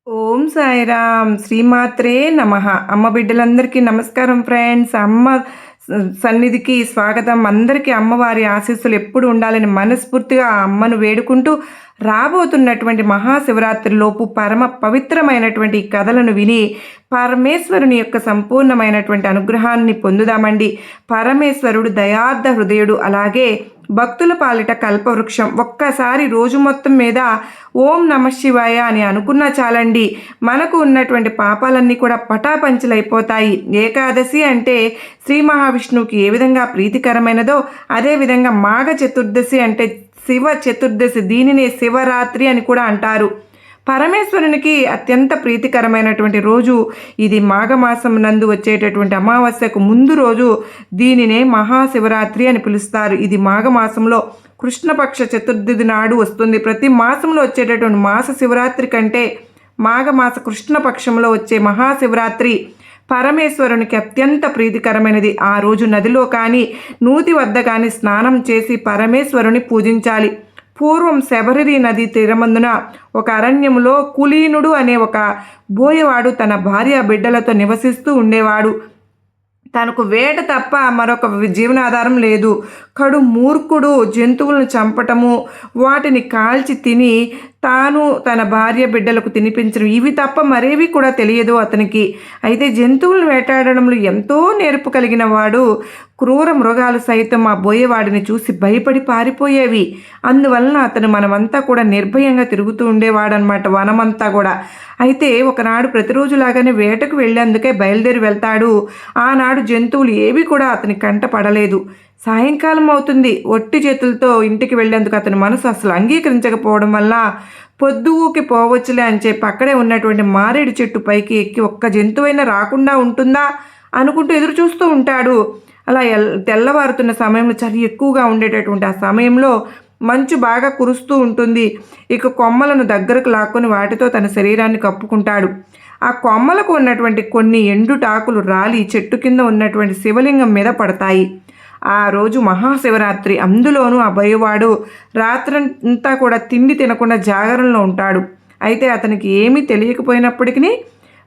ఓం సాయిరామ్ శ్రీమాత్రే నమః. అమ్మ బిడ్డలందరికీ నమస్కారం ఫ్రెండ్స్. అమ్మ సన్నిధికి స్వాగతం. అందరికీ అమ్మవారి ఆశీస్సులు ఎప్పుడు ఉండాలని మనస్ఫూర్తిగా ఆ అమ్మను వేడుకుంటూ రాబోతున్నటువంటి మహాశివరాత్రిలోపు పరమ పవిత్రమైనటువంటి ఈ కథలను విని పరమేశ్వరుని యొక్క సంపూర్ణమైనటువంటి అనుగ్రహాన్ని పొందుదామండి. పరమేశ్వరుడు దయార్థ హృదయుడు, అలాగే భక్తుల పాలిట కల్పవృక్షం. ఒక్కసారి రోజు మొత్తం మీద ఓం నమ శివాయ అని అనుకున్నా చాలండి, మనకు ఉన్నటువంటి పాపాలన్నీ కూడా పటాపంచలైపోతాయి. ఏకాదశి అంటే శ్రీ మహావిష్ణువుకి ఏ విధంగా ప్రీతికరమైనదో అదేవిధంగా మాఘ చతుర్దశి అంటే శివ చతుర్దశి, దీనినే శివరాత్రి అని కూడా అంటారు. పరమేశ్వరునికి అత్యంత ప్రీతికరమైనటువంటి రోజు ఇది. మాఘమాసం నందు వచ్చేటటువంటి అమావాస్యకు ముందు రోజు దీనినే మహాశివరాత్రి అని పిలుస్తారు. ఇది మాఘమాసంలో కృష్ణపక్ష చతుర్థి నాడు వస్తుంది. ప్రతి మాసంలో వచ్చేటటువంటి మాస శివరాత్రి కంటే మాఘమాస కృష్ణపక్షంలో వచ్చే మహాశివరాత్రి పరమేశ్వరునికి అత్యంత ప్రీతికరమైనది. ఆ రోజు నదిలో కానీ నూతి వద్ద కానీ స్నానం చేసి పరమేశ్వరుని పూజించాలి. పూర్వం శబరిరి నది తీరమందున ఒక అరణ్యములో కులీనుడు అనే ఒక బోయవాడు తన భార్య బిడ్డలతో నివసిస్తూ ఉండేవాడు. తనకు వేట తప్ప మరొక జీవనాధారం లేదు. కడు మూర్ఖుడు. జంతువులను చంపటము, వాటిని కాల్చి తిని తాను తన భార్య బిడ్డలకు తినిపించడం, ఇవి తప్ప మరేవి కూడా తెలియదు అతనికి. అయితే జంతువులను వేటాడడంలో ఎంతో నేర్పు కలిగిన వాడు. క్రూర మృగాలు సైతం ఆ బోయేవాడిని చూసి భయపడి పారిపోయేవి. అందువలన అతను మనమంతా కూడా నిర్భయంగా తిరుగుతూ ఉండేవాడనమాట, వనమంతా కూడా. అయితే ఒకనాడు ప్రతిరోజులాగానే వేటకు వెళ్ళేందుకే బయలుదేరి వెళ్తాడు. ఆనాడు జంతువులు ఏవి కూడా అతని కంట పడలేదు. సాయంకాలం అవుతుంది. ఒట్టి చేతులతో ఇంటికి వెళ్ళేందుకు అతని మనసు అసలు అంగీకరించకపోవడం వల్ల పొద్దుకి పోవచ్చులే అని చెప్పి అక్కడే ఉన్నటువంటి మారేడు చెట్టు పైకి ఎక్కి ఒక్క జంతువైనా రాకుండా ఉంటుందా అనుకుంటూ ఎదురు చూస్తూ ఉంటాడు. అలా తెల్లవారుతున్న సమయంలో చలి ఎక్కువగా ఉండేటటువంటి ఆ సమయంలో మంచు బాగా కురుస్తూ ఉంటుంది. ఇక కొమ్మలను దగ్గరకు లాక్కొని వాటితో తన శరీరాన్ని కప్పుకుంటాడు. ఆ కొమ్మలకు ఉన్నటువంటి కొన్ని ఎండుటాకులు రాలి చెట్టు కింద ఉన్నటువంటి శివలింగం మీద పడతాయి. ఆ రోజు మహాశివరాత్రి. అందులోనూ ఆ బోయవాడు రాత్రంతా కూడా తిండి తినకుండా జాగరణలో ఉంటాడు. అయితే అతనికి ఏమీ తెలియకపోయినప్పటికీ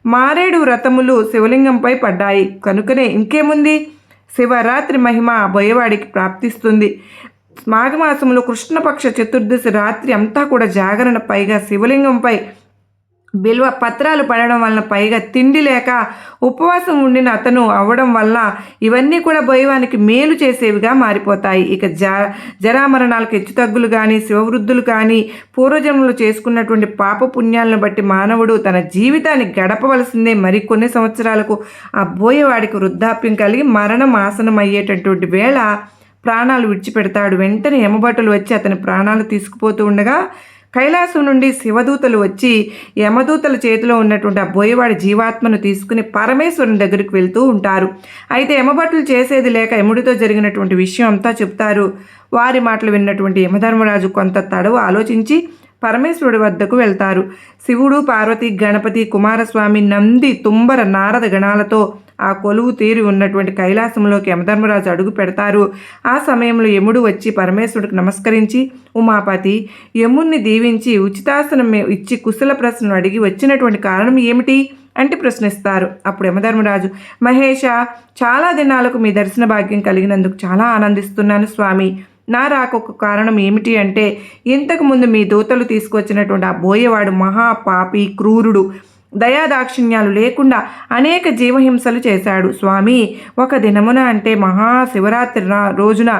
మారేడు వ్రతములు శివలింగంపై పడ్డాయి కనుకనే ఇంకేముంది, శివరాత్రి మహిమ ఆ బోయవాడికి ప్రాప్తిస్తుంది. మాఘమాసంలో కృష్ణపక్ష చతుర్దశి రాత్రి అంతా కూడా జాగరణ, పైగా శివలింగంపై బిల్వ పత్రాలు పడడం వలన, పైగా తిండి లేక ఉపవాసం ఉండిన అతను అవ్వడం వల్ల ఇవన్నీ కూడా బోయవానికి మేలు చేసేవిగా మారిపోతాయి. ఇక జరామరణాలకు హెచ్చుతగ్గులు కానీ శివవృద్ధులు కానీ పూర్వజన్మలు చేసుకున్నటువంటి పాప పుణ్యాలను బట్టి మానవుడు తన జీవితాన్ని గడపవలసిందే. మరికొన్ని సంవత్సరాలకు ఆ బోయవాడికి వృద్ధాప్యం కలిగి మరణం ఆసనం అయ్యేటటువంటి వేళ ప్రాణాలు విడిచిపెడతాడు. వెంటనే యమభటులు వచ్చి అతని ప్రాణాలు తీసుకుపోతూ ఉండగా కైలాసం నుండి శివదూతలు వచ్చి యమదూతల చేతిలో ఉన్నటువంటి ఆ బోయవాడి జీవాత్మను తీసుకుని పరమేశ్వరుని దగ్గరికి వెళ్తూ ఉంటారు. అయితే యమభటులు చేసేది లేక యముడితో జరిగినటువంటి విషయం అంతా చెప్తారు. వారి మాటలు విన్నటువంటి యమధర్మరాజు కొంత తడవు ఆలోచించి పరమేశ్వరుడి వద్దకు వెళ్తారు. శివుడు, పార్వతి, గణపతి, కుమారస్వామి, నంది, తుంబర, నారద గణాలతో ఆ కొలువు తీరి ఉన్నటువంటి కైలాసంలోకి యమధర్మరాజు అడుగు పెడతారు. ఆ సమయంలో యముడు వచ్చి పరమేశ్వరుడికి నమస్కరించి, ఉమాపతి, యముణ్ణి దీవించి ఉచితాసనం ఇచ్చి కుశల ప్రశ్నను అడిగి వచ్చినటువంటి కారణం ఏమిటి అంటే ప్రశ్నిస్తారు. అప్పుడు యమధర్మరాజు, మహేష, చాలా దినాలకు మీ దర్శన భాగ్యం కలిగినందుకు చాలా ఆనందిస్తున్నాను స్వామి. నా రాకొక కారణం ఏమిటి అంటే, ఇంతకుముందు మీ దూతలు తీసుకొచ్చినటువంటి ఆ బోయవాడు మహాపాపి, క్రూరుడు, దయాదాక్షిణ్యాలు లేకుండా అనేక జీవహింసలు చేశాడు స్వామి. ఒక దినమున అంటే మహాశివరాత్రి రోజున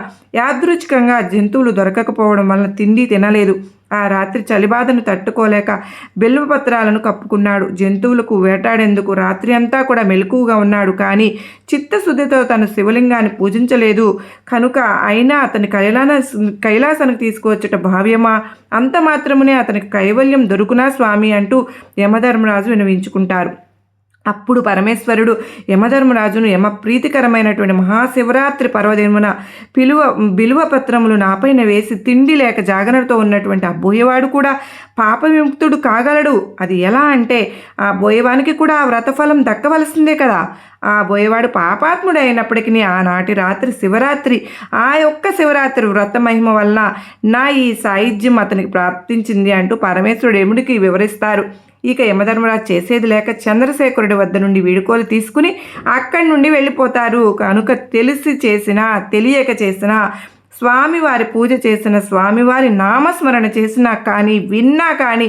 యాదృచ్ఛికంగా జంతువులు దొరకకపోవడం వలన తిండి తినలేదు. ఆ రాత్రి చలిబాధను తట్టుకోలేక బిల్వపత్రాలను కప్పుకున్నాడు. జంతువులకు వేటాడేందుకు రాత్రి అంతా కూడా మెలకువగా ఉన్నాడు. కానీ చిత్తశుద్ధితో తను శివలింగాన్ని పూజించలేదు కనుక అయినా అతని కైలాసానికి తీసుకువచ్చట భావ్యమా? అంత మాత్రమునే అతనికి కైవల్యం దొరుకునా స్వామి అంటూ యమధర్మరాజు వినవించుకుంటారు. అప్పుడు పరమేశ్వరుడు యమధర్మరాజును యమ ప్రీతికరమైనటువంటి మహాశివరాత్రి పర్వదినమున బిలువ పత్రములు నాపైన వేసి తిండి లేక జాగరణతో ఉన్నటువంటి ఆ బోయవాడు కూడా పాప విముక్తుడు కాగలడు. అది ఎలా అంటే, ఆ బోయవానికి కూడా ఆ వ్రతఫలం దక్కవలసిందే కదా. ఆ బోయవాడు పాపాత్ముడు అయినప్పటికీ ఆనాటి రాత్రి శివరాత్రి, ఆ యొక్క శివరాత్రి వ్రత మహిమ వల్ల నా ఈ సాయుధ్యం అతనికి ప్రాప్తించింది అంటూ పరమేశ్వరుడు యముడికి వివరిస్తారు. ఇక యమధర్మరాజు చేసేది లేక చంద్రశేఖరుడి వద్ద నుండి వీడుకోలు తీసుకుని అక్కడి నుండి వెళ్ళిపోతారు. కనుక తెలిసి చేసినా తెలియక చేసినా స్వామివారి పూజ చేసిన, స్వామివారి నామస్మరణ చేసినా కానీ విన్నా కానీ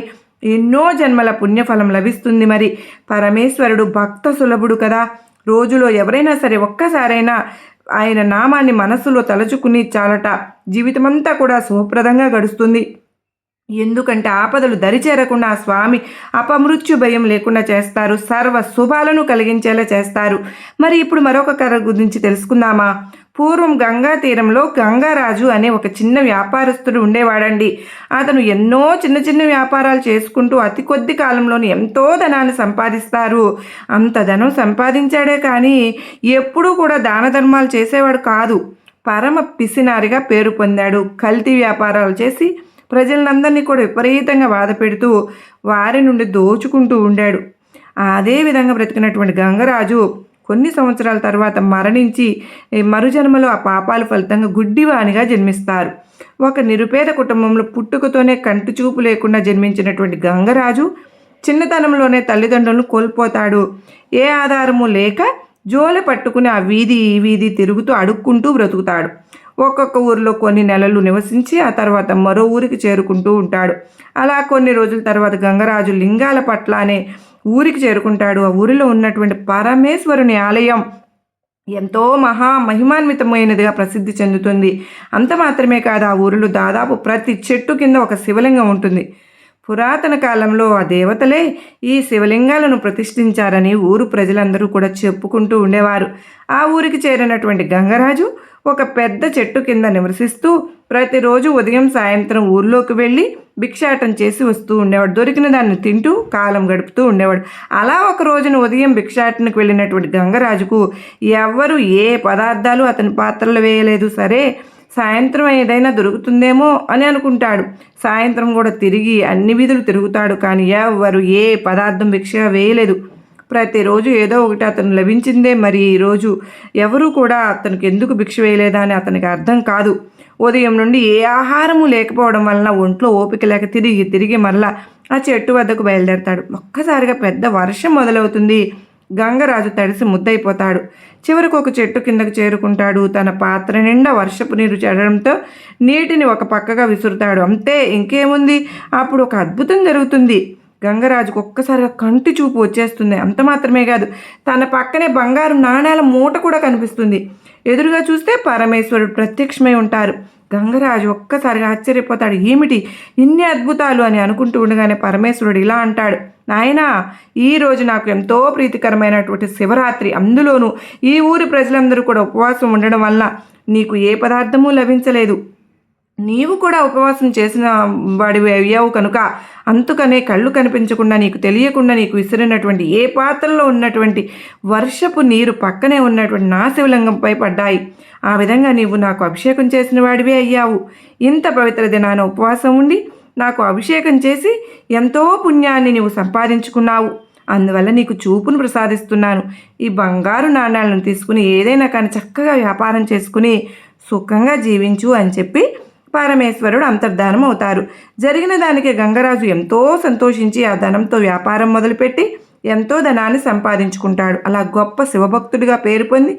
ఎన్నో జన్మల పుణ్యఫలం లభిస్తుంది. మరి పరమేశ్వరుడు భక్త సులభుడు కదా. రోజులో ఎవరైనా సరే ఒక్కసారైనా ఆయన నామాన్ని మనస్సులో తలుచుకుని చాలట జీవితమంతా కూడా శుభప్రదంగా గడుస్తుంది. ఎందుకంటే ఆపదలు దరిచేరకుండా ఆ స్వామి అపమృత్యు భయం లేకుండా చేస్తారు, సర్వ శుభాలను కలిగించేలా చేస్తారు. మరి ఇప్పుడు మరొక కథ గురించి తెలుసుకుందామా. పూర్వం గంగా తీరంలో గంగారాజు అనే ఒక చిన్న వ్యాపారస్తుడు ఉండేవాడండి. అతను ఎన్నో చిన్న చిన్న వ్యాపారాలు చేసుకుంటూ అతి కొద్ది కాలంలోనే ఎంతో ధనాన్ని సంపాదిస్తారు. అంత ధనం సంపాదించాడే కానీ ఎప్పుడూ కూడా దాన ధర్మాలు చేసేవాడు కాదు. పరమ పిసినారిగా పేరు పొందాడు. కల్తీ వ్యాపారాలు చేసి ప్రజలందరినీ కూడా విపరీతంగా బాధ పెడుతూ వారి నుండి దోచుకుంటూ ఉండాడు. అదే విధంగా బ్రతికినటువంటి గంగరాజు కొన్ని సంవత్సరాల తర్వాత మరణించి మరుజన్మలో ఆ పాపాల ఫలితంగా గుడ్డివానిగా జన్మిస్తారు. ఒక నిరుపేద కుటుంబంలో పుట్టుకతోనే కంటి చూపు లేకుండా జన్మించినటువంటి గంగరాజు చిన్నతనంలోనే తల్లిదండ్రులను కోల్పోతాడు. ఏ ఆధారము లేక జోలె పట్టుకుని ఆ వీధి ఈ వీధి తిరుగుతూ అడుక్కుంటూ బ్రతుకుతాడు. ఒక్కొక్క ఊరిలో కొన్ని నెలలు నివసించి ఆ తర్వాత మరో ఊరికి చేరుకుంటూ ఉంటాడు. అలా కొన్ని రోజుల తర్వాత గంగరాజు లింగాల పట్ల అనే ఊరికి చేరుకుంటాడు. ఆ ఊరిలో ఉన్నటువంటి పరమేశ్వరుని ఆలయం ఎంతో మహిమాన్వితమైనదిగా ప్రసిద్ధి చెందుతుంది. అంత మాత్రమే కాదు, ఆ ఊరిలో దాదాపు ప్రతి చెట్టు కింద ఒక శివలింగం ఉంటుంది. పురాతన కాలంలో ఆ దేవతలే ఈ శివలింగాలను ప్రతిష్ఠించారని ఊరు ప్రజలందరూ కూడా చెప్పుకుంటూ ఉండేవారు. ఆ ఊరికి చేరినటువంటి గంగరాజు ఒక పెద్ద చెట్టు కింద నివసిస్తూ ప్రతిరోజు ఉదయం సాయంత్రం ఊర్లోకి వెళ్ళి భిక్షాటం చేసి వస్తూ ఉండేవాడు. దొరికిన దాన్ని తింటూ కాలం గడుపుతూ ఉండేవాడు. అలా ఒక రోజున ఉదయం భిక్షాటనకు వెళ్ళినటువంటి గంగరాజుకు ఎవ్వరూ ఏ పదార్థాలు అతని పాత్రలో వేయలేదు. సరే, సాయంత్రం ఏదైనా దొరుకుతుందేమో అని అనుకుంటాడు. సాయంత్రం కూడా తిరిగి అన్ని వీధులు తిరుగుతాడు, కానీ ఎవ్వరు ఏ పదార్థం భిక్షగా వేయలేదు. ప్రతిరోజు ఏదో ఒకటి అతను లభించిందే. మరి ఈరోజు ఎవరూ కూడా అతనికి ఎందుకు భిక్ష వేయలేదా అని అతనికి అర్థం కాదు. ఉదయం నుండి ఏ ఆహారము లేకపోవడం వలన ఒంట్లో ఓపిక లేక తిరిగి మరలా ఆ చెట్టు వద్దకు బయలుదేరతాడు. ఒక్కసారిగా పెద్ద వర్షం మొదలవుతుంది. గంగరాజు తడిసి ముద్దయిపోతాడు. చివరికి ఒక చెట్టు కిందకు చేరుకుంటాడు. తన పాత్ర నిండా వర్షపు నీరు చేరడంతో నీటిని ఒక పక్కగా విసురుతాడు. అంతే, ఇంకేముంది, అప్పుడు ఒక అద్భుతం జరుగుతుంది. గంగరాజుకు ఒక్కసారిగా కంటి చూపు వచ్చేస్తుంది. అంత మాత్రమే కాదు, తన పక్కనే బంగారు నాణేల మూట కూడా కనిపిస్తుంది. ఎదురుగా చూస్తే పరమేశ్వరుడు ప్రత్యక్షమై ఉంటారు. గంగరాజు ఒక్కసారిగా ఆశ్చర్యపోతాడు. ఏమిటి ఇన్ని అద్భుతాలు అని అనుకుంటూ ఉండగానే పరమేశ్వరుడు ఇలా అంటాడు, నాయనా, ఈరోజు నాకు ఎంతో ప్రీతికరమైనటువంటి శివరాత్రి. అందులోనూ ఈ ఊరి ప్రజలందరూ కూడా ఉపవాసం ఉండడం వల్ల నీకు ఏ పదార్థమూ లభించలేదు. నీవు కూడా ఉపవాసం చేసిన వాడివి అయ్యావు కనుక అందుకనే కళ్ళు కనిపించకుండా నీకు తెలియకుండా నీకు విసిరినటువంటి ఏ పాత్రలో ఉన్నటువంటి వర్షపు నీరు పక్కనే ఉన్నటువంటి నా శివలింగంపై పడ్డాయి. ఆ విధంగా నీవు నాకు అభిషేకం చేసిన వాడివే అయ్యావు. ఇంత పవిత్ర దినాన ఉపవాసం ఉండి నాకు అభిషేకం చేసి ఎంతో పుణ్యాన్ని నీవు సంపాదించుకున్నావు. అందువల్ల నీకు చూపును ప్రసాదిస్తున్నాను. ఈ బంగారు నాణ్యాలను తీసుకుని ఏదైనా కానీ చక్కగా వ్యాపారం చేసుకుని సుఖంగా జీవించు అని చెప్పి పరమేశ్వరుడు అంతర్ధానం అవుతారు. జరిగిన దానికి గంగరాజు ఎంతో సంతోషించి ఆ ధనంతో వ్యాపారం మొదలుపెట్టి ఎంతో ధనాన్ని సంపాదించుకుంటాడు. అలా గొప్ప శివభక్తుడిగా పేరు పొంది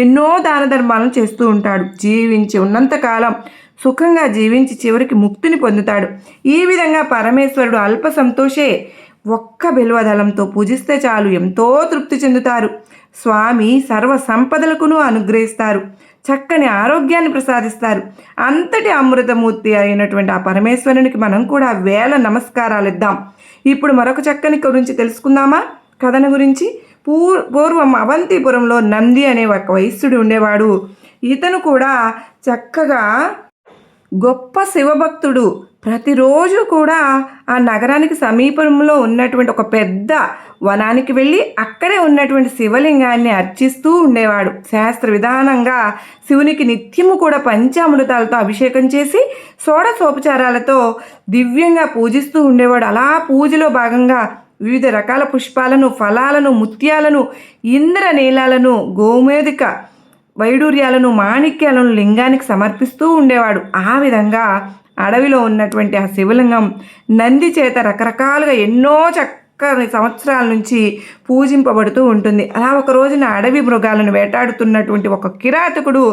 ఎన్నో దాన ధర్మాలను చేస్తూ ఉంటాడు. జీవించి ఉన్నంతకాలం సుఖంగా జీవించి చివరికి ముక్తిని పొందుతాడు. ఈ విధంగా పరమేశ్వరుడు అల్ప సంతోషే ఒక్క బిల్వదళంతో పూజిస్తే చాలు ఎంతో తృప్తి చెందుతారు. స్వామి సర్వ సంపదలకును అనుగ్రహిస్తారు, చక్కని ఆరోగ్యాన్ని ప్రసాదిస్తారు. అంతటి అమృతమూర్తి అయినటువంటి ఆ పరమేశ్వరునికి మనం కూడా వేల నమస్కారాలు ఇద్దాం. ఇప్పుడు మరొక చక్కని గురించి తెలుసుకుందామా. కథన గురించి పూర్వం అవంతిపురంలో నంది అనే ఒక వైశ్యుడు ఉండేవాడు. ఇతను కూడా చక్కగా గొప్ప శివభక్తుడు. ప్రతిరోజు కూడా ఆ నగరానికి సమీపంలో ఉన్నటువంటి ఒక పెద్ద వనానికి వెళ్ళి అక్కడే ఉన్నటువంటి శివలింగాన్ని అర్చిస్తూ ఉండేవాడు. శాస్త్ర విధానంగా శివునికి నిత్యము కూడా పంచామృతాలతో అభిషేకం చేసి షోడశోపచారాలతో దివ్యంగా పూజిస్తూ ఉండేవాడు. అలా పూజలో భాగంగా వివిధ రకాల పుష్పాలను, ఫలాలను, ముత్యాలను, ఇంద్రనీలాలను, గోమేధిక వైడూర్యాలను, మాణిక్యాలను లింగానికి సమర్పిస్తూ ఉండేవాడు. ఆ విధంగా అడవిలో ఉన్నటువంటి ఆ శివలింగం నంది చేత రకరకాలుగా ఎన్నో లెక్కని సంవత్సరాల నుంచి పూజింపబడుతూ ఉంటుంది. అలా ఒక రోజున అడవి మృగాలను వేటాడుతున్నటువంటి ఒక కిరాతకుడు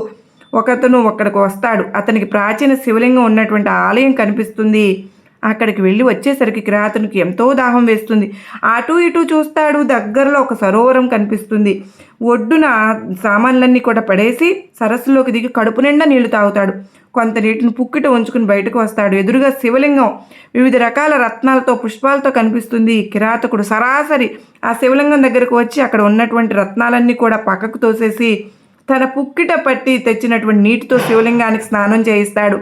ఒకతను అక్కడికి వస్తాడు. అతనికి ప్రాచీన శివలింగం ఉన్నటువంటి ఆలయం కనిపిస్తుంది. అక్కడికి వెళ్ళి వచ్చేసరికి కిరాతకునికి ఎంతో దాహం వేస్తుంది. అటూ ఇటూ చూస్తాడు. దగ్గరలో ఒక సరోవరం కనిపిస్తుంది. ఒడ్డున సామాన్లన్నీ కూడా పడేసి సరస్సులోకి దిగి కడుపు నిండా నీళ్లు తాగుతాడు. కొంత నీటిని పుక్కిట ఉంచుకుని బయటకు వస్తాడు. ఎదురుగా శివలింగం వివిధ రకాల రత్నాలతో పుష్పాలతో కనిపిస్తుంది. కిరాతకుడు సరాసరి ఆ శివలింగం దగ్గరకు వచ్చి అక్కడ ఉన్నటువంటి రత్నాలన్నీ కూడా పక్కకు తోసేసి తన పుక్కిట పట్టి తెచ్చినటువంటి నీటితో శివలింగానికి స్నానం చేయిస్తాడు.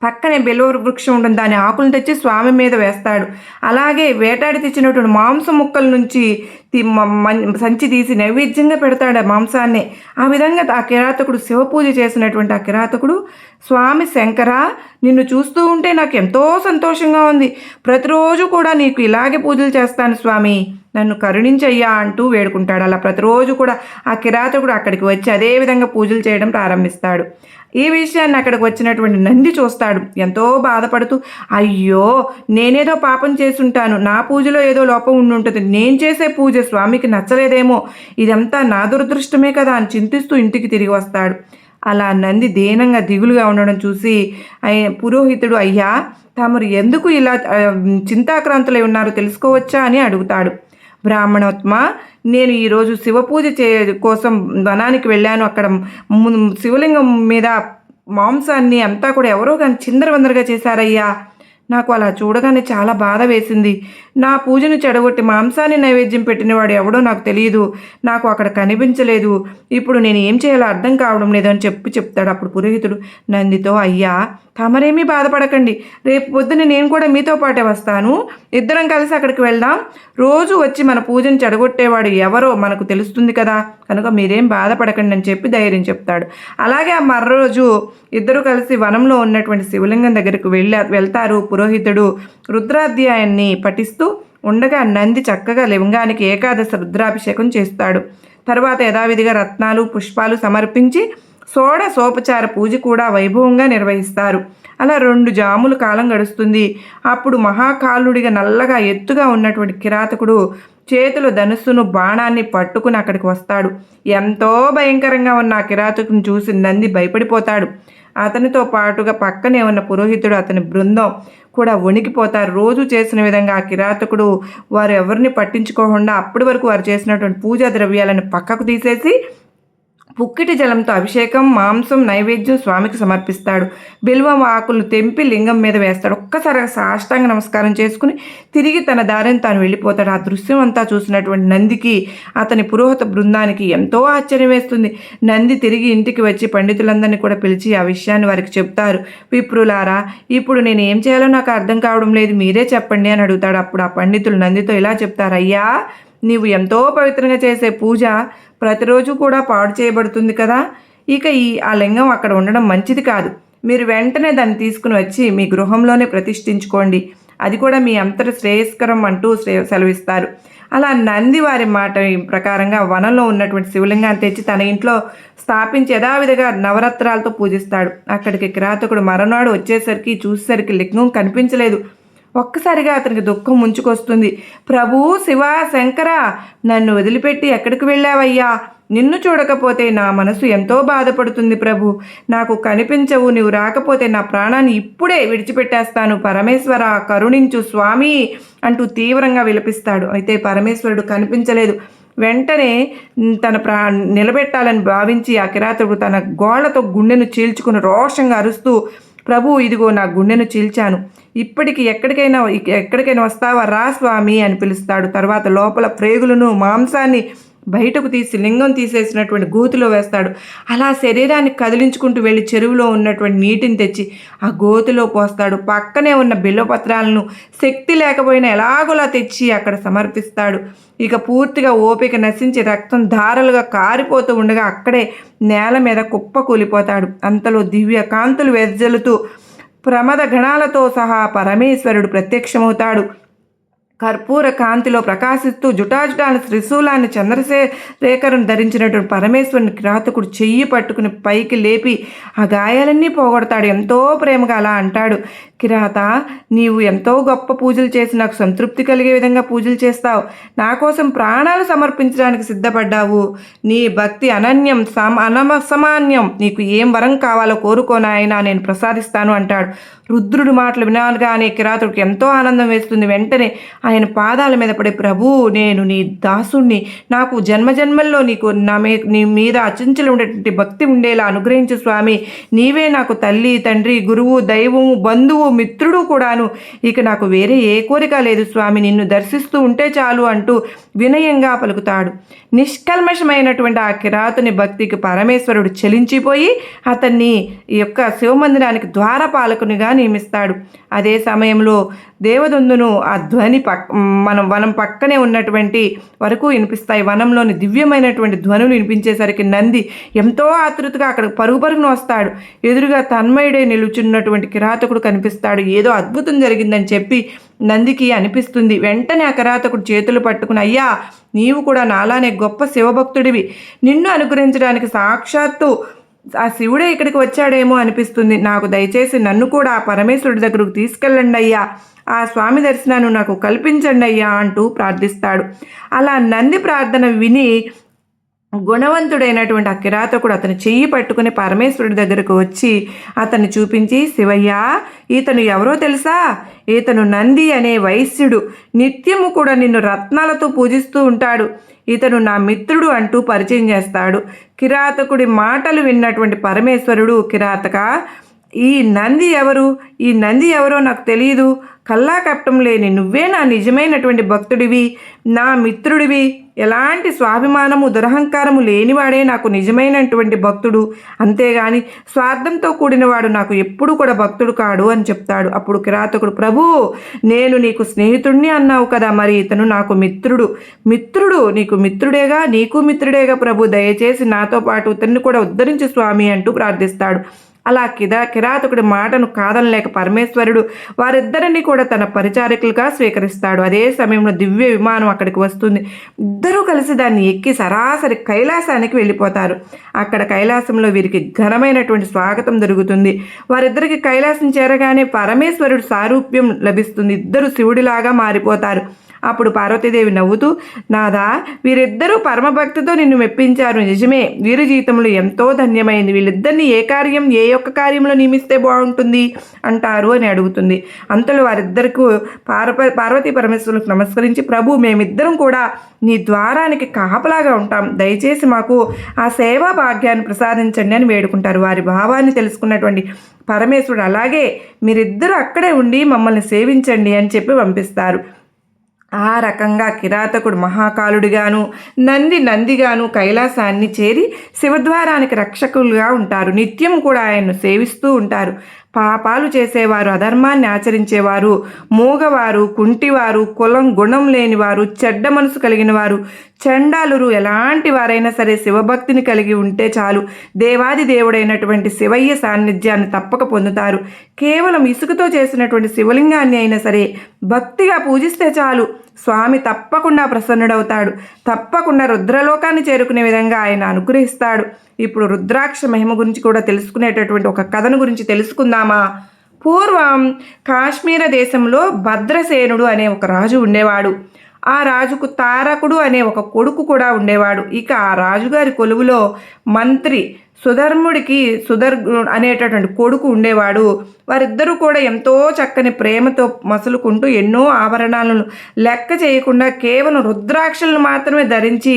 పక్కనే బెల్వ వృక్షం ఉంటుంది. దాని ఆకులను తెచ్చి స్వామి మీద వేస్తాడు. అలాగే వేటాడి తెచ్చినటువంటి మాంసం ముక్కల నుంచి సంచి తీసి నైవేద్యంగా పెడతాడు ఆ మాంసాన్ని. ఆ విధంగా ఆ కిరాతకుడు శివపూజ చేసినటువంటి ఆ కిరాతకుడు, స్వామి శంకర, నిన్ను చూస్తూ ఉంటే నాకు ఎంతో సంతోషంగా ఉంది. ప్రతిరోజు కూడా నీకు ఇలాగే పూజలు చేస్తాను స్వామి, నన్ను కరుణించయ్యా అంటూ వేడుకుంటాడు. అలా ప్రతిరోజు కూడా ఆ కిరాతకుడు అక్కడికి వచ్చి అదే విధంగా పూజలు చేయడం ప్రారంభిస్తాడు. ఈ విషయాన్ని అక్కడికి వచ్చినటువంటి నంది చూస్తాడు. ఎంతో బాధపడుతూ, అయ్యో నేనేదో పాపం చేసుంటాను, నా పూజలో ఏదో లోపం ఉండి ఉంటుంది, నేను చేసే పూజ స్వామికి నచ్చలేదేమో, ఇదంతా నా దురదృష్టమే కదా అని చింతిస్తూ ఇంటికి తిరిగి వస్తాడు. అలా నంది దీనంగా దిగులుగా ఉండడం చూసి పురోహితుడు, అయ్యా తమరు ఎందుకు ఇలా చింతాక్రాంతులై ఉన్నారో తెలుసుకోవచ్చా అని అడుగుతాడు. బ్రాహ్మణోత్మ, నేను ఈరోజు శివపూజ కోసం వనానికి వెళ్ళాను. అక్కడ శివలింగం మీద మాంసాన్ని అంతా కూడా ఎవరో కానీ చిందరవందరగా చేశారయ్యా. నాకు అలా చూడగానే చాలా బాధ వేసింది. నా పూజను చెడగొట్టి మాంసాన్ని నైవేద్యం పెట్టినవాడు ఎవడో నాకు తెలియదు, నాకు అక్కడ కనిపించలేదు. ఇప్పుడు నేను ఏం చేయాలో అర్థం కావడం లేదు అని చెప్తాడు. అప్పుడు పురోహితుడు నందితో, అయ్యా తమరేమీ బాధపడకండి, రేపు పొద్దున్న నేను కూడా మీతో పాటే వస్తాను, ఇద్దరం కలిసి అక్కడికి వెళ్దాం. రోజు వచ్చి మన పూజను చెడగొట్టేవాడు ఎవరో మనకు తెలుస్తుంది కదా, కనుక మీరేం బాధపడకండి అని చెప్పి ధైర్యం చెప్తాడు. అలాగే ఆ మర్రోజు ఇద్దరు కలిసి వనంలో ఉన్నటువంటి శివలింగం దగ్గరికి వెళ్తారు. పురోహితుడు రుద్రాధ్యాయాన్ని పఠిస్తూ ఉండగా నంది చక్కగా లింగానికి ఏకాదశి రుద్రాభిషేకం చేస్తాడు. తర్వాత యథావిధిగా రత్నాలు పుష్పాలు సమర్పించి షోడశోపచార పూజ కూడా వైభవంగా నిర్వహిస్తారు. అలా 2 జాముల కాలం గడుస్తుంది. అప్పుడు మహాకాలుడిగా నల్లగా ఎత్తుగా ఉన్నటువంటి కిరాతకుడు చేతిలో ధనుస్సును బాణాన్ని పట్టుకుని అక్కడికి వస్తాడు. ఎంతో భయంకరంగా ఉన్న ఆ కిరాతకుని చూసి నంది భయపడిపోతాడు. అతనితో పాటుగా పక్కనే ఉన్న పురోహితుడు అతని బృందం కూడా వణికిపోతారు. రోజు చేసిన విధంగా ఆ కిరాతకుడు వారు ఎవరిని పట్టించుకోకుండా అప్పటి వరకు వారు చేసినటువంటి పూజా ద్రవ్యాలను పక్కకు తీసేసి పుక్కిటి జలంతో అభిషేకం, మాంసం నైవేద్యం స్వామికి సమర్పిస్తాడు. బిల్వం ఆకులు తెంపి లింగం మీద వేస్తాడు. ఒక్కసారిగా సాష్టాంగ నమస్కారం చేసుకుని తిరిగి తన దారిని తాను వెళ్ళిపోతాడు. ఆ దృశ్యం అంతా చూసినటువంటి నందికి అతని పురోహిత బృందానికి ఎంతో ఆశ్చర్యం వేస్తుంది. నంది తిరిగి ఇంటికి వచ్చి పండితులందరినీ కూడా పిలిచి ఆ విషయాన్ని వారికి చెప్తారు. విప్రులారా, ఇప్పుడు నేను ఏం చేయాలో నాకు అర్థం కావడం లేదు, మీరే చెప్పండి అని అడుగుతాడు. అప్పుడు ఆ పండితులు నందితో ఇలా చెప్తారు, అయ్యా నీవు ఎంతో పవిత్రంగా చేసే పూజ ప్రతిరోజు కూడా పాడు చేయబడుతుంది కదా, ఇక ఆ లింగం అక్కడ ఉండడం మంచిది కాదు. మీరు వెంటనే దాన్ని తీసుకుని వచ్చి మీ గృహంలోనే ప్రతిష్ఠించుకోండి, అది కూడా మీ అంతటి శ్రేయస్కరం అంటూ సెలవిస్తారు. అలా నంది వారి మాట ప్రకారంగా వనంలో ఉన్నటువంటి శివలింగాన్ని తెచ్చి తన ఇంట్లో స్థాపించి యథావిధిగా నవరత్నాలతో పూజిస్తాడు. అక్కడికి కిరాతకుడు మరునాడు వచ్చేసరికి చూసేసరికి లింగం కనిపించలేదు. ఒక్కసారిగా అతనికి దుఃఖం ముంచుకొస్తుంది. ప్రభు, శివ, శంకర, నన్ను వదిలిపెట్టి ఎక్కడికి వెళ్ళావయ్యా? నిన్ను చూడకపోతే నా మనసు ఎంతో బాధపడుతుంది ప్రభు, నాకు కనిపించవు, నీవు రాకపోతే నా ప్రాణాన్ని ఇప్పుడే విడిచిపెట్టేస్తాను, పరమేశ్వర కరుణించు స్వామి అంటూ తీవ్రంగా విలపిస్తాడు. అయితే పరమేశ్వరుడు కనిపించలేదు. వెంటనే తన నిలబెట్టాలని భావించి ఆ కిరాతకుడు తన గోళ్లతో గుండెను చీల్చుకుని రోషంగా అరుస్తూ, ప్రభు ఇదిగో నా గుండెను చీల్చాను, ఇప్పటికి ఎక్కడికైనా వస్తావా రా స్వామి అని పిలుస్తాడు. తర్వాత లోపల ప్రేగులను మాంసాన్ని బయటకు తీసి లింగం తీసేసినటువంటి గోతిలో వేస్తాడు. అలా శరీరాన్ని కదిలించుకుంటూ వెళ్ళి చెరువులో ఉన్నటువంటి నీటిని తెచ్చి ఆ గోతిలో పోస్తాడు. పక్కనే ఉన్న బిల్వపత్రాలను శక్తి లేకపోయినా ఎలాగోలా తెచ్చి అక్కడ సమర్పిస్తాడు. ఇక పూర్తిగా ఓపిక నశించి రక్తం ధారలుగా కారిపోతూ ఉండగా అక్కడే నేల మీద కుప్ప కూలిపోతాడు. అంతలో దివ్య కాంతులు వెదజల్లుతూ ప్రమద గణాలతో సహా పరమేశ్వరుడు ప్రత్యక్షమవుతాడు. కర్పూర కాంతిలో ప్రకాశిస్తూ జుటాజుటాన్ని త్రిశూలాన్ని చంద్రశేఖరం ధరించినటువంటి పరమేశ్వరుని కిరాతకుడు చెయ్యి పట్టుకుని పైకి లేపి ఆ గాయాలన్నీ పోగొడతాడు. ఎంతో ప్రేమగా అలా అంటాడు, కిరాత, నీవు ఎంతో గొప్ప పూజలు చేసి నాకు సంతృప్తి కలిగే విధంగా పూజలు చేస్తావు. నా కోసం ప్రాణాలు సమర్పించడానికి సిద్ధపడ్డావు. నీ భక్తి అనన్యం, అనమసమాన్యం. నీకు ఏం వరం కావాలో కోరుకో నాయనా, నేను ప్రసాదిస్తాను అంటాడు. రుద్రుడి మాటలు వినగానే కిరాతుడికి ఎంతో ఆనందం వేస్తుంది. వెంటనే ఆయన పాదాల మీద పడే, ప్రభు, నేను నీ దాసుణ్ణి, నాకు జన్మజన్మల్లో నీకు నీ మీద అచంచలు ఉండేటువంటి భక్తి ఉండేలా అనుగ్రహించు స్వామి. నీవే నాకు తల్లి, తండ్రి, గురువు, దైవము, బంధువు, మిత్రుడు కూడాను. ఇక నాకు వేరే ఏ కోరిక లేదు స్వామి, నిన్ను దర్శిస్తూ ఉంటే చాలు అంటూ వినయంగా పలుకుతాడు. నిష్కల్మషమైనటువంటి ఆ కిరాతుని భక్తికి పరమేశ్వరుడు చలించిపోయి అతన్ని ఈ యొక్క శివమందిరానికి ద్వారపాలకునిగా నియమిస్తాడు. అదే సమయంలో దేవదుందును ఆ ధ్వని వనం పక్కనే ఉన్నటువంటి వరకు వినిపిస్తాయి. వనంలోని దివ్యమైనటువంటి ధ్వనులు వినిపించేసరికి నంది ఎంతో ఆతృతగా అక్కడికి పరుగున వస్తాడు. ఎదురుగా తన్మయుడే నిలుచున్నటువంటి కిరాతకుడు కనిపిస్తాడు. ఏదో అద్భుతం జరిగిందని చెప్పి నందికి అనిపిస్తుంది. వెంటనే ఆ కిరాతకుడు చేతులు పట్టుకుని, అయ్యా, నీవు కూడా నాలానే గొప్ప శివభక్తుడివి, నిన్ను అనుగ్రహించడానికి సాక్షాత్తు ఆ శివుడే ఇక్కడికి వచ్చాడేమో అనిపిస్తుంది. నాకు దయచేసి నన్ను కూడా ఆ పరమేశ్వరుడి దగ్గరకు తీసుకెళ్ళండి అయ్యా, ఆ స్వామి దర్శనాన్ని నాకు కల్పించండి అయ్యా అంటూ ప్రార్థిస్తాడు. అలా నంది ప్రార్థన విని గుణవంతుడైనటువంటి ఆ కిరాతకుడు అతను చెయ్యి పట్టుకుని పరమేశ్వరుడి దగ్గరకు వచ్చి అతన్ని చూపించి, శివయ్య, ఇతను ఎవరో తెలుసా? ఇతను నంది అనే వైశ్యుడు. నిత్యము కూడా నిన్ను రత్నాలతో పూజిస్తూ ఉంటాడు. ఇతను నా మిత్రుడు అంటూ పరిచయం చేస్తాడు. కిరాతకుడి మాటలు విన్నటువంటి పరమేశ్వరుడు, కిరాతక, ఈ నంది ఎవరో నాకు తెలియదు. కల్లా కప్పటం లేని నువ్వే నా నిజమైనటువంటి భక్తుడివి, నా మిత్రుడివి. ఎలాంటి స్వాభిమానము, దురహంకారము లేనివాడే నాకు నిజమైనటువంటి భక్తుడు. అంతేగాని స్వార్థంతో కూడినవాడు నాకు ఎప్పుడు కూడా భక్తుడు కాడు అని చెప్తాడు. అప్పుడు కిరాతకుడు, ప్రభు, నేను నీకు స్నేహితుడిని అన్నావు కదా, మరి ఇతను నాకు మిత్రుడు నీకు మిత్రుడేగా ప్రభు, దయచేసి నాతో పాటు ఇతన్ని కూడా ఉద్ధరించు స్వామి అంటూ ప్రార్థిస్తాడు. అలా కిరాతకుడి మాటను కాదనలేక పరమేశ్వరుడు వారిద్దరిని కూడా తన పరిచారకులుగా స్వీకరిస్తాడు. అదే సమయంలో దివ్య విమానం అక్కడికి వస్తుంది. ఇద్దరూ కలిసి దాన్ని ఎక్కి సరాసరి కైలాసానికి వెళ్ళిపోతారు. అక్కడ కైలాసంలో వీరికి ఘనమైనటువంటి స్వాగతం జరుగుతుంది. వారిద్దరికి కైలాసం చేరగానే పరమేశ్వరుడు సారూప్యం లభిస్తుంది. ఇద్దరు శివుడిలాగా మారిపోతారు. అప్పుడు పార్వతీదేవి నవ్వుతూ, నాదా, వీరిద్దరూ పరమభక్తితో నిన్ను మెప్పించారు, నిజమే. వీరి జీవితంలో ఎంతో ధన్యమైంది. వీళ్ళిద్దరిని ఏ ఒక్క కార్యంలో నియమిస్తే బాగుంటుంది అంటారు అని అడుగుతుంది. అంతలో వారిద్దరికీ పార్వతీ పరమేశ్వరులకు నమస్కరించి, ప్రభు, మేమిద్దరం కూడా నీ ద్వారానికి కాపలాగా ఉంటాం, దయచేసి మాకు ఆ సేవా భాగ్యాన్ని ప్రసాదించండి అని వేడుకుంటారు. వారి భావాన్ని తెలుసుకున్నటువంటి పరమేశ్వరుడు, అలాగే మీరిద్దరూ అక్కడే ఉండి మమ్మల్ని సేవించండి అని చెప్పి పంపిస్తారు. ఆ రకంగా కిరాతకుడు మహాకాలుడిగాను, నందిగాను కైలాసాన్ని చేరి శివద్వారానికి రక్షకులుగా ఉంటారు. నిత్యం కూడా ఆయన్ను సేవిస్తూ ఉంటారు. పాపాలు చేసేవారు, అధర్మాన్ని ఆచరించేవారు, మూగవారు, కుంటివారు, కులం గుణం లేనివారు, చెడ్డ మనసు కలిగిన వారు, చండాలురు, ఎలాంటి వారైనా సరే శివభక్తిని కలిగి ఉంటే చాలు, దేవాది దేవుడైనటువంటి శివయ్య సాన్నిధ్యాన్ని తప్పక పొందుతారు. కేవలం ఇసుకతో చేసినటువంటి శివలింగాన్ని అయినా సరే భక్తిగా పూజిస్తే చాలు, స్వామి తప్పకుండా ప్రసన్నుడవుతాడు. తప్పకుండా రుద్రలోకాన్ని చేరుకునే విధంగా ఆయన అనుగ్రహిస్తాడు. ఇప్పుడు రుద్రాక్ష మహిమ గురించి కూడా తెలుసుకునేటటువంటి ఒక కథను గురించి తెలుసుకుందామా? పూర్వం కాశ్మీర దేశంలో భద్రసేనుడు అనే ఒక రాజు ఉండేవాడు. ఆ రాజుకు తారకుడు అనే ఒక కొడుకు కూడా ఉండేవాడు. ఇక ఆ రాజుగారి కొలువులో మంత్రి సుధర్ముడికి అనేటటువంటి కొడుకు ఉండేవాడు. వారిద్దరూ కూడా ఎంతో చక్కని ప్రేమతో మసులుకుంటూ ఎన్నో ఆభరణాలను లెక్క చేయకుండా కేవలం రుద్రాక్షలను మాత్రమే ధరించి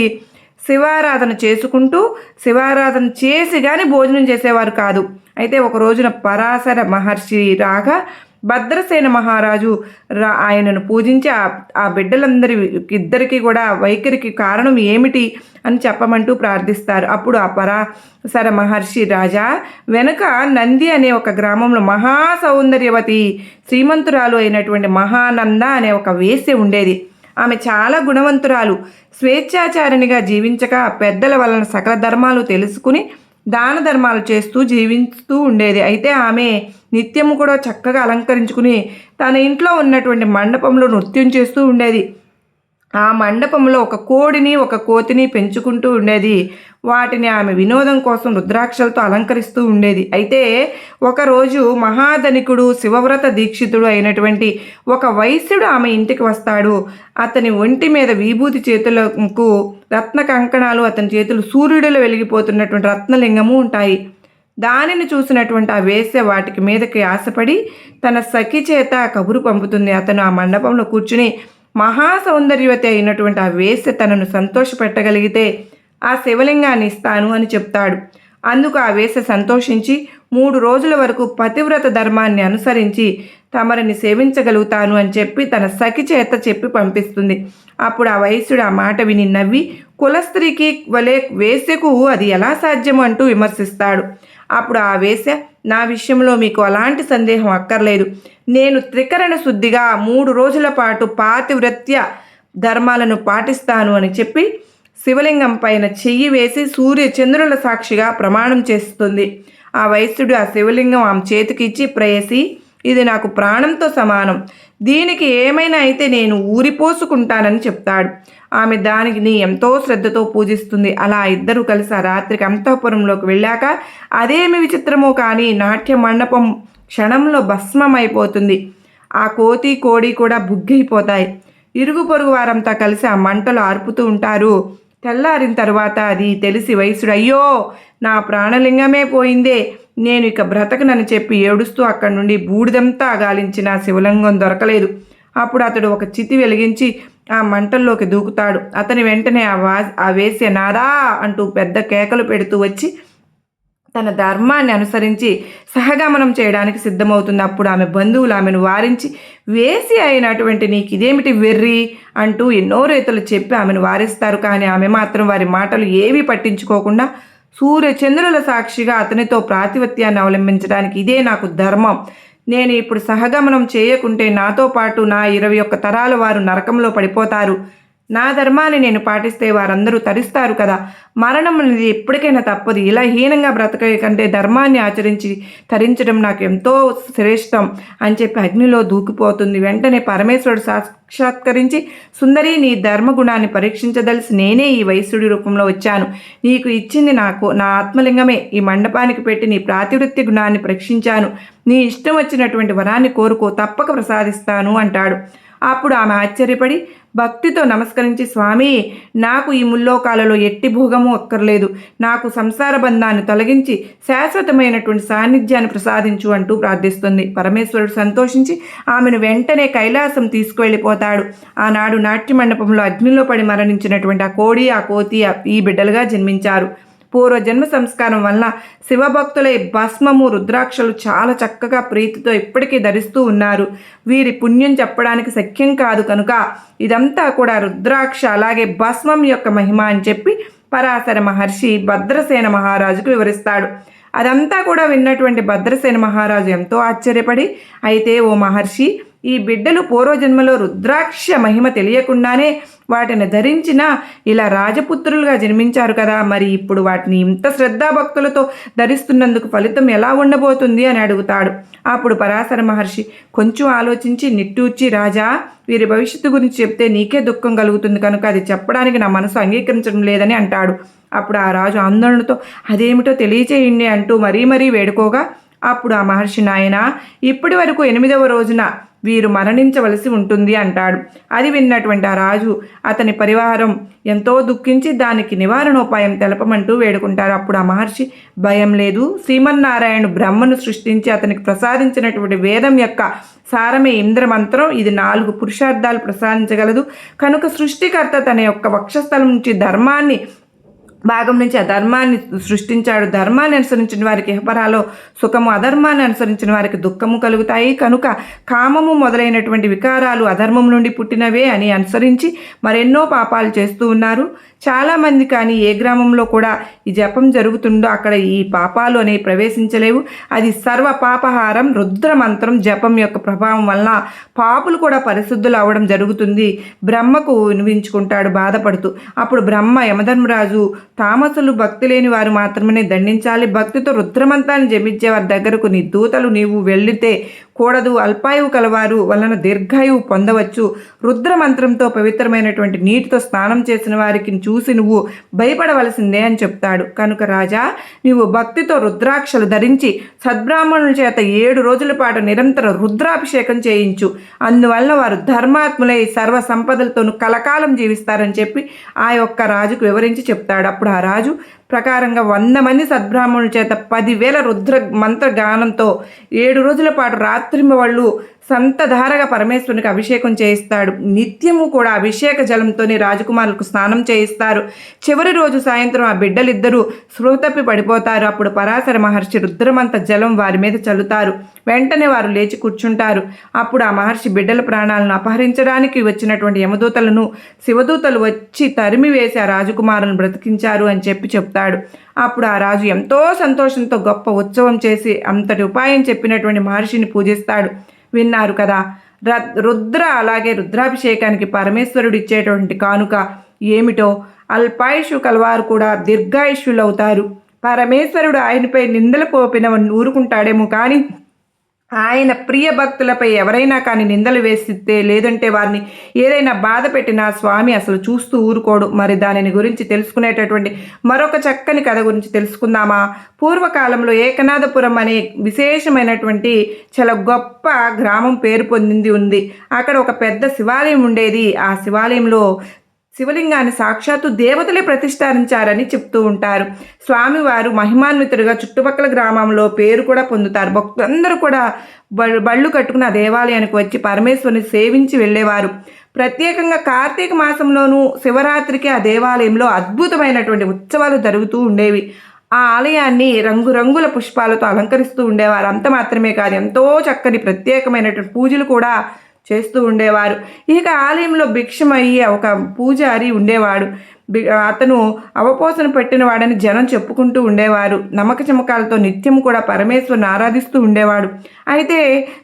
శివారాధన చేసుకుంటూ, శివారాధన చేసి కానీ భోజనం చేసేవారు కాదు. అయితే ఒక రోజున పరాశర మహర్షి రాగా భద్రసేన మహారాజు ఆయనను పూజించి ఆ ఇద్దరికి కూడా వైఖరికి కారణం ఏమిటి అని చెప్పమంటూ ప్రార్థిస్తారు. అప్పుడు ఆ పరాశర మహర్షి, రాజా, వెనుక నంది అనే ఒక గ్రామంలో మహాసౌందర్యవతి శ్రీమంతురాలు అయినటువంటి మహానంద అనే ఒక వేశ్య ఉండేది. ఆమె చాలా గుణవంతురాలు, స్వేచ్ఛాచారిణిగా జీవించక పెద్దల వలన సకల ధర్మాలు తెలుసుకుని దాన ధర్మాలు చేస్తూ జీవిస్తూ ఉండేది. అయితే ఆమె నిత్యము కూడా చక్కగా అలంకరించుకుని తన ఇంట్లో ఉన్నటువంటి మండపంలో నృత్యం చేస్తూ ఉండేది. ఆ మండపంలో ఒక కోడిని ఒక కోతిని పెంచుకుంటూ ఉండేది. వాటిని ఆమె వినోదం కోసం రుద్రాక్షలతో అలంకరిస్తూ ఉండేది. అయితే ఒకరోజు మహాధనికుడు శివవ్రత దీక్షితుడు అయినటువంటి ఒక వైశ్యుడు ఆమె ఇంటికి వస్తాడు. అతని ఒంటి మీద విభూతి, చేతులకు రత్న కంకణాలు, అతని చేతులు సూర్యుడిలో వెలిగిపోతున్నటువంటి రత్నలింగము ఉంటాయి. దానిని చూసినటువంటి ఆ వేశ్య వాటికి మీదకి ఆశపడి తన సఖి చేత కబురు పంపుతుంది. అతను ఆ మండపంలో కూర్చుని మహా సౌందర్యవతి అయినటువంటి ఆ వేశ్య తనను సంతోషపెట్టగలిగితే ఆ శివలింగాన్ని ఇస్తాను అని చెప్తాడు. అందుకు ఆ వేశ్య సంతోషించి 3 రోజుల వరకు పతివ్రత ధర్మాన్ని అనుసరించి తమరిని సేవించగలుగుతాను అని చెప్పి తన సఖి చేత చెప్పి పంపిస్తుంది. అప్పుడు ఆ వైశ్యుడు ఆ మాట విని నవ్వి కులస్త్రీకి వలె వేశ్యకు అది ఎలా సాధ్యము అంటూ విమర్శిస్తాడు. అప్పుడు ఆ వేశ్య, నా విషయంలో మీకు అలాంటి సందేహం అక్కర్లేదు. నేను త్రికరణ శుద్ధిగా 3 రోజుల పాటు పాతివ్రత్య ధర్మాలను పాటిస్తాను అని చెప్పి శివలింగం పైన చెయ్యి వేసి సూర్య చంద్రుల సాక్షిగా ప్రమాణం చేస్తుంది. ఆ వైశ్యుడు ఆ శివలింగం ఆమె చేతికి ఇచ్చి, ప్రేయసి, ఇది నాకు ప్రాణంతో సమానం. దీనికి ఏమైనా అయితే నేను ఊరిపోసుకుంటానని చెప్తాడు. ఆమె దానిని ఎంతో శ్రద్ధతో పూజిస్తుంది. అలా ఇద్దరు కలిసి ఆ రాత్రికి అంతఃపురంలోకి వెళ్ళాక అదేమి విచిత్రమో కానీ నాట్య మండపం క్షణంలో భస్మమైపోతుంది. ఆ కోతి కోడి కూడా బుగ్గైపోతాయి. ఇరుగు పొరుగు వారంతా కలిసి ఆ మంటలు ఆర్పుతూ ఉంటారు. తెల్లారిన తర్వాత అది తెలిసి వైశ్యుడు, అయ్యో, నా ప్రాణలింగమే పోయిందే, నేను ఇక బ్రతకనని చెప్పి ఏడుస్తూ అక్కడి నుండి బూడిదంతా గాలించిన శివలింగం దొరకలేదు. అప్పుడు అతడు ఒక చితి వెలిగించి ఆ మంటల్లోకి దూకుతాడు. అతని వెంటనే ఆ వేశ్య నాదా అంటూ పెద్ద కేకలు పెడుతూ వచ్చి తన ధర్మాన్ని అనుసరించి సహగమనం చేయడానికి సిద్ధమవుతుంది. అప్పుడు ఆమె బంధువులు ఆమెను వారించి, వేసి అయినటువంటి నీకు ఇదేమిటి వెర్రి అంటూ ఎన్నో రీతులు చెప్పి ఆమెను వారిస్తారు. కానీ ఆమె మాత్రం వారి మాటలు ఏవీ పట్టించుకోకుండా సూర్య చంద్రుల సాక్షిగా అతనితో ప్రాతిపత్యాన్ని అవలంబించడానికి ఇదే నాకు ధర్మం. నేను ఇప్పుడు సహగమనం చేయకుంటే నాతో పాటు నా 21 తరాల వారు నరకంలో పడిపోతారు. నా ధర్మాన్ని నేను పాటిస్తే వారందరూ తరిస్తారు కదా. మరణం అనేది ఎప్పటికైనా తప్పదు. ఇలా హీనంగా బ్రతకే కంటే ధర్మాన్ని ఆచరించి తరించడం నాకు ఎంతో శ్రేష్టం అని చెప్పి అగ్నిలో దూకిపోతుంది. వెంటనే పరమేశ్వరుడు సాక్షాత్కరించి, సుందరి, నీ ధర్మగుణాన్ని పరీక్షించదలిసి నేనే ఈ వైశ్యుడి రూపంలో వచ్చాను. నీకు ఇచ్చింది నా ఆత్మలింగమే. ఈ మండపానికి పెట్టి నీ ప్రాతివృత్తి గుణాన్ని పరీక్షించాను. నీ ఇష్టం వచ్చినటువంటి వరాన్ని కోరుకో, తప్పక ప్రసాదిస్తాను అంటాడు. అప్పుడు ఆమె ఆశ్చర్యపడి భక్తితో నమస్కరించి, స్వామి, నాకు ఈ ముల్లోకాలలో ఎట్టి భోగము అక్కర్లేదు. నాకు సంసార బంధాన్ని తొలగించి శాశ్వతమైనటువంటి సాన్నిధ్యాన్ని ప్రసాదించు అంటూ ప్రార్థిస్తుంది. పరమేశ్వరుడు సంతోషించి ఆమెను వెంటనే కైలాసం తీసుకువెళ్ళిపోతాడు. ఆనాడు నాట్య మండపంలో అగ్నిలో పడి మరణించినటువంటి ఆ కోడి, ఆ కోతి ఈ బిడ్డలుగా జన్మించారు. పూర్వజన్మ సంస్కారం వల్ల శివభక్తులై భస్మము, రుద్రాక్షలు చాలా చక్కగా ప్రీతితో ఇప్పటికీ ధరిస్తూ ఉన్నారు. వీరి పుణ్యం చెప్పడానికి శక్యం కాదు కనుక ఇదంతా కూడా రుద్రాక్ష అలాగే భస్మం యొక్క మహిమ అని చెప్పి పరాశర మహర్షి భద్రసేన మహారాజుకు వివరిస్తాడు. అదంతా కూడా విన్నటువంటి భద్రసేన మహారాజు ఎంతో ఆశ్చర్యపడి, అయితే ఓ మహర్షి, ఈ బిడ్డలు పూర్వజన్మలో రుద్రాక్ష మహిమ తెలియకుండానే వాటిని ధరించిన ఇలా రాజపుత్రులుగా జన్మించారు కదా, మరి ఇప్పుడు వాటిని ఇంత శ్రద్ధాభక్తులతో ధరిస్తున్నందుకు ఫలితం ఎలా ఉండబోతుంది అని అడుగుతాడు. అప్పుడు పరాశర మహర్షి కొంచెం ఆలోచించి నిట్టూర్చి, రాజా, వీరి భవిష్యత్తు గురించి చెప్తే నీకే దుఃఖం కలుగుతుంది కనుక అది చెప్పడానికి నా మనసు అంగీకరించడం లేదని అంటాడు. అప్పుడు ఆ రాజు ఆందోళనతో అదేమిటో తెలియచేయండి అంటూ మరీ వేడుకోగా అప్పుడు ఆ మహర్షి, నాయన, ఇప్పటి వరకు 8వ రోజున వీరు మరణించవలసి ఉంటుంది అంటాడు. అది విన్నటువంటి ఆ రాజు అతని పరివారం ఎంతో దుఃఖించి దానికి నివారణోపాయం తెలపమంటూ వేడుకుంటారు. అప్పుడు ఆ మహర్షి, భయం లేదు, శ్రీమన్నారాయణుడు బ్రహ్మను సృష్టించి అతనికి ప్రసాదించినటువంటి వేదం యొక్క సారమే ఇంద్రమంత్రం. ఇది 4 పురుషార్థాలు ప్రసాదించగలదు కనుక సృష్టికర్త తన యొక్క వక్షస్థలం నుంచి భాగం నుంచి ఆ ధర్మాన్ని సృష్టించాడు. ధర్మాన్ని అనుసరించిన వారికి ఇహపరాలో సుఖము, అధర్మాన్ని అనుసరించిన వారికి దుఃఖము కలుగుతాయి. కనుక కామము మొదలైనటువంటి వికారాలు అధర్మం నుండి పుట్టినవే అని అనుసరించి మరెన్నో పాపాలు చేస్తూ ఉన్నారు చాలామంది. కానీ ఏ గ్రామంలో కూడా ఈ జపం జరుగుతుందో అక్కడ ఈ పాపాలు అనేవి ప్రవేశించలేవు. అది సర్వ పాపహారం. రుద్ర మంత్రం జపం యొక్క ప్రభావం వలన పాపులు కూడా పరిశుద్ధులు అవ్వడం జరుగుతుంది. బ్రహ్మకు వినిపించుకుంటాడు బాధపడుతూ. అప్పుడు బ్రహ్మ యమధర్మరాజు, తామసులు, భక్తి లేని వారు మాత్రమే దండించాలి. భక్తితో రుద్రమంత్రాన్ని జపించే వారి దగ్గరకు నీ దూతలు నీవు వెళ్లితే కూడదు. అల్పాయువు కలవారు వలన దీర్ఘాయువు పొందవచ్చు. రుద్ర మంత్రంతో పవిత్రమైనటువంటి నీటితో స్నానం చేసిన వారికి చూసి నువ్వు భయపడవలసిందే అని చెప్తాడు. కనుక రాజా, నీవు భక్తితో రుద్రాక్షలు ధరించి సద్బ్రాహ్మణుల చేత 7 రోజుల పాటు నిరంతర రుద్రాభిషేకం చేయించు. అందువల్ల వారు ధర్మాత్ములై సర్వ సంపదలతోనూ కలకాలం జీవిస్తారని చెప్పి ఆ యొక్క రాజుకు వివరించి చెప్తాడు. అప్పుడు ఆ రాజు ప్రకారంగా 100 మంది సద్బ్రాహ్మణుల చేత 10,000 రుద్ర మంత్రగానంతో 7 రోజుల పాటు రాత్రింబవళ్ళు సంతధారగా పరమేశ్వరునికి అభిషేకం చేయిస్తాడు. నిత్యము కూడా అభిషేక జలంతోనే రాజకుమారులకు స్నానం చేయిస్తారు. చివరి రోజు సాయంత్రం ఆ బిడ్డలిద్దరూ స్పృహ తప్పి పడిపోతారు. అప్పుడు పరాశర మహర్షి రుద్రమంత జలం వారి మీద చల్లుతారు. వెంటనే వారు లేచి కూర్చుంటారు. అప్పుడు ఆ మహర్షి బిడ్డల ప్రాణాలను అపహరించడానికి వచ్చినటువంటి యమదూతలను శివదూతలు వచ్చి తరిమి వేసి ఆ రాజకుమారులను బ్రతికించారు అని చెప్తాడు. అప్పుడు ఆ రాజు ఎంతో సంతోషంతో గొప్ప ఉత్సవం చేసి అంతటి ఉపాయం చెప్పినటువంటి మహర్షిని పూజిస్తాడు. విన్నారు కదా, రుద్ర అలాగే రుద్రాభిషేకానికి పరమేశ్వరుడు ఇచ్చేటువంటి కానుక ఏమిటో. అల్పాయుషు కలవారు కూడా దీర్ఘాయుష్యులవుతారు. పరమేశ్వరుడు ఆయనపై నిందలు పోపిన ఊరుకుంటాడేమో కానీ ఆయన ప్రియ భక్తులపై ఎవరైనా కానీ నిందలు వేసితే లేదంటే వారిని ఏదైనా బాధ పెట్టినా స్వామి అసలు చూస్తూ ఊరుకోడు. మరి దానిని గురించి తెలుసుకునేటటువంటి మరొక చక్కని కథ గురించి తెలుసుకుందామా? పూర్వకాలంలో ఏకనాథపురం అనే విశేషమైనటువంటి చాలా గొప్ప గ్రామం పేరు పొందింది ఉంది. అక్కడ ఒక పెద్ద శివాలయం ఉండేది. ఆ శివాలయంలో శివలింగాన్ని సాక్షాత్తు దేవతలే ప్రతిష్ఠించారని చెప్తూ ఉంటారు. స్వామివారు మహిమాన్వితుడిగా చుట్టుపక్కల గ్రామంలో పేరు కూడా పొందుతారు. భక్తులందరూ కూడా బళ్ళు కట్టుకుని ఆ దేవాలయానికి వచ్చి పరమేశ్వరుని సేవించి వెళ్ళేవారు. ప్రత్యేకంగా కార్తీక మాసంలోనూ శివరాత్రికి ఆ దేవాలయంలో అద్భుతమైనటువంటి ఉత్సవాలు జరుగుతూ ఉండేవి. ఆ ఆలయాన్ని రంగురంగుల పుష్పాలతో అలంకరిస్తూ ఉండేవారు. అంత మాత్రమే కాదు, ఎంతో చక్కని ప్రత్యేకమైనటువంటి పూజలు కూడా చేస్తూ ఉండేవారు. ఇక ఆలయంలో భిక్షమయ్యే ఒక పూజారి ఉండేవాడు. అతను అవపోసన పెట్టిన వాడని జనం చెప్పుకుంటూ ఉండేవారు. నమ్మక చమకాలతో నిత్యం కూడా పరమేశ్వరుని ఆరాధిస్తూ ఉండేవాడు. అయితే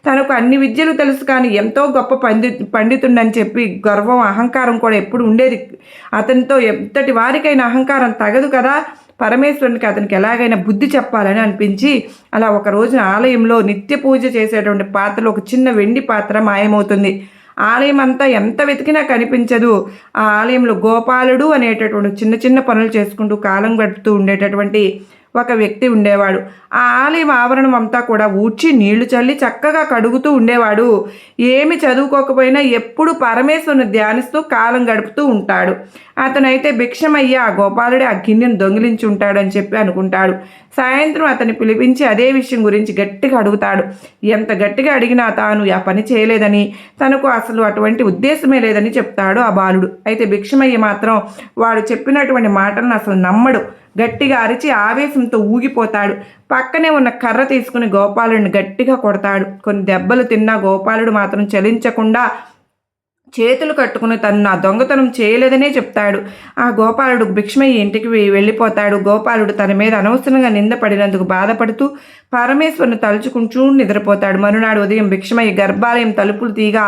తనకు అన్ని విద్యలు తెలుసు కానీ ఎంతో గొప్ప పండితుండని చెప్పి గర్వం అహంకారం కూడా ఎప్పుడు ఉండేది. అతనితో ఎంతటి వారికైనా అహంకారం తగదు కదా. పరమేశ్వరునికి అతనికి ఎలాగైనా బుద్ధి చెప్పాలని అనిపించి అలా ఒక రోజున ఆలయంలో నిత్య పూజ చేసేటువంటి పాత్రలో ఒక చిన్న వెండి పాత్ర మాయమవుతుంది. ఆలయం అంతా ఎంత వెతికినా కనిపించదు. ఆ ఆలయంలో గోపాలుడు అనేటటువంటి చిన్న చిన్న పనులు చేసుకుంటూ కాలం గడుపుతూ ఉండేటటువంటి ఒక వ్యక్తి ఉండేవాడు. ఆ ఆలయం ఆవరణం అంతా కూడా ఊడ్చి నీళ్లు చల్లి చక్కగా కడుగుతూ ఉండేవాడు. ఏమి చదువుకోకపోయినా ఎప్పుడు పరమేశ్వరుని ధ్యానిస్తూ కాలం గడుపుతూ ఉంటాడు. అతనైతే భిక్షమయ్య ఆ గోపాలుడే ఆ గిన్నెను దొంగిలించి ఉంటాడు అని చెప్పి అనుకుంటాడు. సాయంత్రం అతన్ని పిలిపించి అదే విషయం గురించి గట్టిగా అడుగుతాడు. ఎంత గట్టిగా అడిగినా తాను ఆ పని చేయలేదని, తనకు అసలు అటువంటి ఉద్దేశమే లేదని చెప్తాడు ఆ బాలుడు. అయితే భిక్షమయ్య మాత్రం వాడు చెప్పినటువంటి మాటలను అసలు నమ్మడు. గట్టిగా అరిచి ఆవేశంతో ఊగిపోతాడు. పక్కనే ఉన్న కర్ర తీసుకుని గోపాలుడిని గట్టిగా కొడతాడు. కొన్ని దెబ్బలు తిన్నా గోపాలుడు మాత్రం చలించకుండా చేతులు కట్టుకుని తను నా దొంగతనం చేయలేదనే చెప్తాడు. ఆ గోపాలుడు భిక్షమయ్య ఇంటికి వెళ్ళిపోతాడు. గోపాలుడు తన మీద అనవసరంగా నిందపడినందుకు బాధపడుతూ పరమేశ్వరుని తలుచుకుంటూ నిద్రపోతాడు. మరునాడు ఉదయం భిక్షమయ్య గర్భాలయం తలుపులు తీగా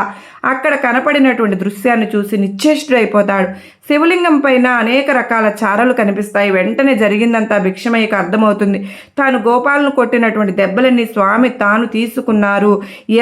అక్కడ కనపడినటువంటి దృశ్యాన్ని చూసి నిశ్చేష్టుడైపోతాడు. శివలింగం పైన అనేక రకాల చారలు కనిపిస్తాయి. వెంటనే జరిగిందంతా భిక్షమయ్యకు అర్థమవుతుంది. తాను గోపాలను కొట్టినటువంటి దెబ్బలన్నీ స్వామి తాను తీసుకున్నారు.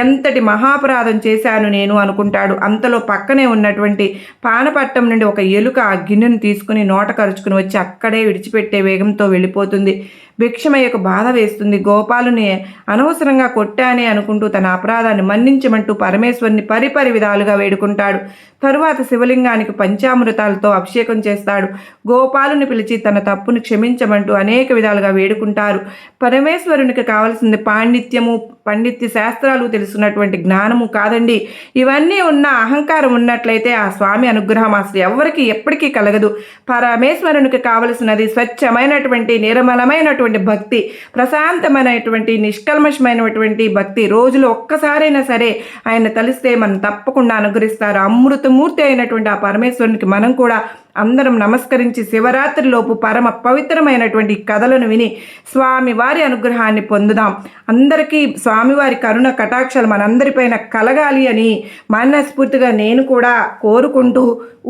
ఎంతటి మహాపరాధం చేశాను నేను అనుకుంటాడు. అంతలో పక్కనే ఉన్నటువంటి పానపట్టం నుండి ఒక ఎలుక ఆ గిన్నెను తీసుకుని నోట కరుచుకుని వచ్చి అక్కడే విడిచిపెట్టే వేగంతో వెళ్ళిపోతుంది. భిక్షమయ్యకు బాధ వేస్తుంది. గోపాలుని అనవసరంగా కొట్టానే అనుకుంటూ తన అపరాధాన్ని మన్నించమంటూ పరమేశ్వరుని పరిపరి విధాలుగా వేడుకుంటాడు. తరువాత శివలింగానికి పంచామృతాలతో అభిషేకం చేస్తాడు. గోపాలుని పిలిచి తన తప్పును క్షమించమంటూ అనేక విధాలుగా వేడుకుంటారు. పరమేశ్వరునికి కావలసింది పాండిత్యము, పండిత్య శాస్త్రాలు తెలుసున్నటువంటి జ్ఞానము కాదండి. ఇవన్నీ ఉన్న అహంకారం ఉన్నట్లయితే ఆ స్వామి అనుగ్రహం అసలు ఎవరికి ఎప్పటికీ కలగదు. పరమేశ్వరునికి కావలసినది స్వచ్ఛమైనటువంటి నిర్మలమైనటువంటి భక్తి, ప్రశాంతమైనటువంటి నిష్కల్మషమైనటువంటి భక్తి. రోజులో ఒక్కసారైనా సరే ఆయన తలిస్తే మనం తప్పకుండా అనుగ్రహిస్తారు. అమృతమూర్తి అయినటువంటి ఆ పరమేశ్వరునికి మనం కూడా అందరం నమస్కరించి శివరాత్రిలోపు పరమ పవిత్రమైనటువంటి కథలను విని స్వామివారి అనుగ్రహాన్ని పొందుదాం. అందరికీ స్వామివారి కరుణ కటాక్షాలు మనందరిపైన కలగాలి అని మనస్ఫూర్తిగా నేను కూడా కోరుకుంటూ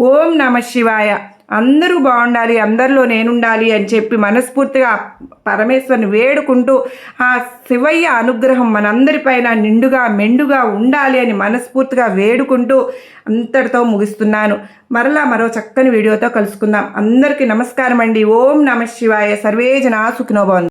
ఓం నమ శివాయ. అందరూ బాగుండాలి, అందరిలో నేనుండాలి అని చెప్పి మనస్ఫూర్తిగా పరమేశ్వరుని వేడుకుంటూ ఆ శివయ్య అనుగ్రహం మనందరిపైన నిండుగా మెండుగా ఉండాలి అని మనస్ఫూర్తిగా వేడుకుంటూ అంతటితో ముగిస్తున్నాను. మరలా మరో చక్కని వీడియోతో కలుసుకుందాం. అందరికీ నమస్కారం అండి. ఓం నమః శివాయ. సర్వే జనా సుఖినో భవంతు.